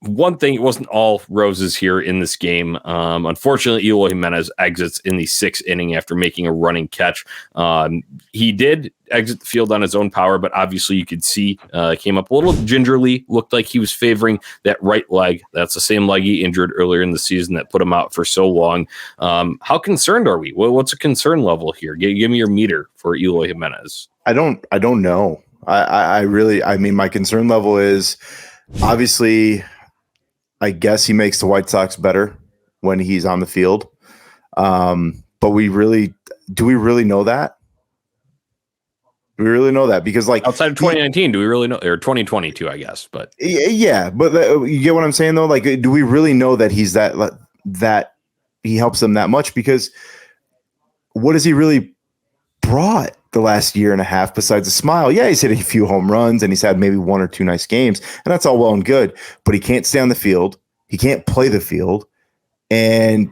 one thing, it wasn't all roses here in this game. Unfortunately, Eloy Jimenez exits in the 6th inning after making a running catch. He did exit the field on his own power, but obviously you could see came up a little gingerly, looked like he was favoring that right leg. That's the same leg he injured earlier in the season that put him out for so long. How concerned are we? What's a concern level here? Give me your meter for Eloy Jimenez. I don't know. I mean, my concern level is obviously, I guess he makes the White Sox better when he's on the field. But do we really know that? Do we really know that? Because like outside of 2019, do we really know, or 2022, I guess, but yeah, but you get what I'm saying though? Like, do we really know that he's that he helps them that much? Because what has he really brought the last year and a half besides a smile? Yeah, he's hit a few home runs and he's had maybe 1 or 2 nice games, and that's all well and good, but he can't stay on the field. He can't play the field, and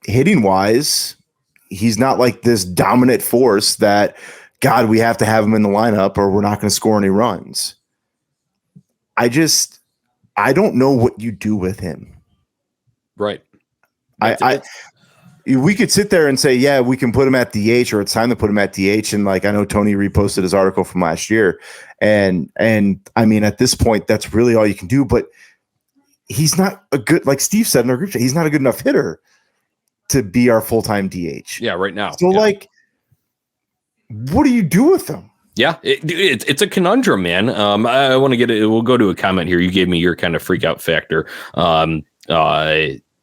hitting wise, he's not like this dominant force that, God, we have to have him in the lineup or we're not going to score any runs. I don't know what you do with him. Right. We could sit there and say, yeah, we can put him at DH, or it's time to put him at DH. And like, I know Tony reposted his article from last year. And I mean, at this point, that's really all you can do, but he's not a good, like Steve said in our group chat, he's not a good enough hitter to be our full-time DH. Yeah. Right now. So like, what do you do with them? Yeah, it's a conundrum, man. I want to get it. We'll go to a comment here. You gave me your kind of freak out factor.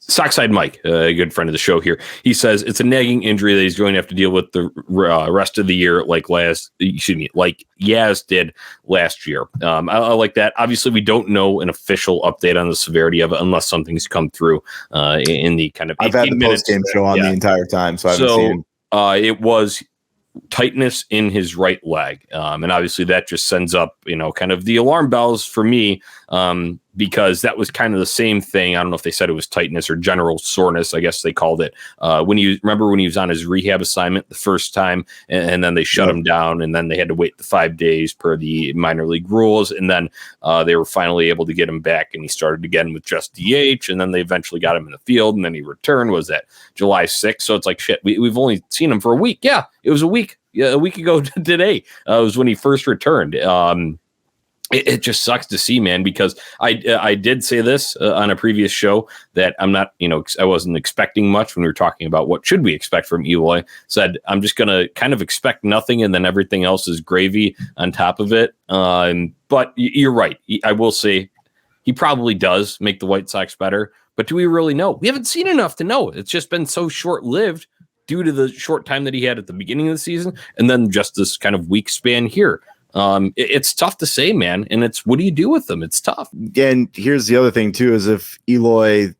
Sockside Mike, a good friend of the show here, he says it's a nagging injury that he's going to have to deal with the rest of the year, like Yaz did last year. I like that. Obviously, we don't know an official update on the severity of it unless something's come through in the kind of. I've had the post game show on the entire time, so I haven't seen. It was tightness in his right leg. And obviously that just sends up, kind of the alarm bells for me, because that was kind of the same thing. I don't know if they said it was tightness or general soreness, I guess they called it. When he was on his rehab assignment the first time, and then they shut him down, and then they had to wait the 5 days per the minor league rules. And then they were finally able to get him back, and he started again with just DH, and then they eventually got him in the field, and then he returned, was that July 6th. So it's like, shit, we've only seen him for a week. Yeah, it was a week. Yeah, a week ago today was when he first returned. It just sucks to see, man, because I did say this on a previous show that I'm not, I wasn't expecting much when we were talking about what should we expect from Eloy. Said I'm just going to kind of expect nothing, and then everything else is gravy on top of it. But you're right. I will say he probably does make the White Sox better, but do we really know? We haven't seen enough to know. It's just been so short-lived due to the short time that he had at the beginning of the season, and then just this kind of week span here. It's tough to say, man. And it's, what do you do with them? It's tough. And here's the other thing too, is if the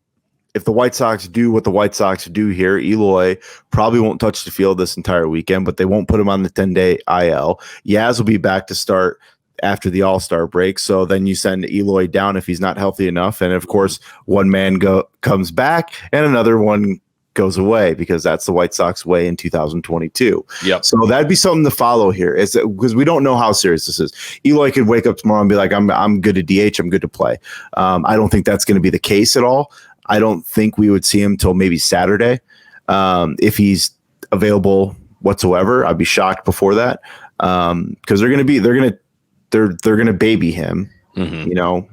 White Sox do what the White Sox do here, Eloy probably won't touch the field this entire weekend, but they won't put him on the 10-day IL. Yaz will be back to start after the All-Star break. So then you send Eloy down if he's not healthy enough. And of course, one man comes back and another one goes away, because that's the White Sox way in 2022. Yep. So that'd be something to follow here, is because we don't know how serious this is. Eloy could wake up tomorrow and be like, I'm good to DH, I'm good to play. I don't think that's going to be the case at all. I don't think we would see him till maybe Saturday. If he's available whatsoever, I'd be shocked before that. Because they're going to baby him,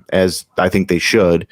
as I think they should.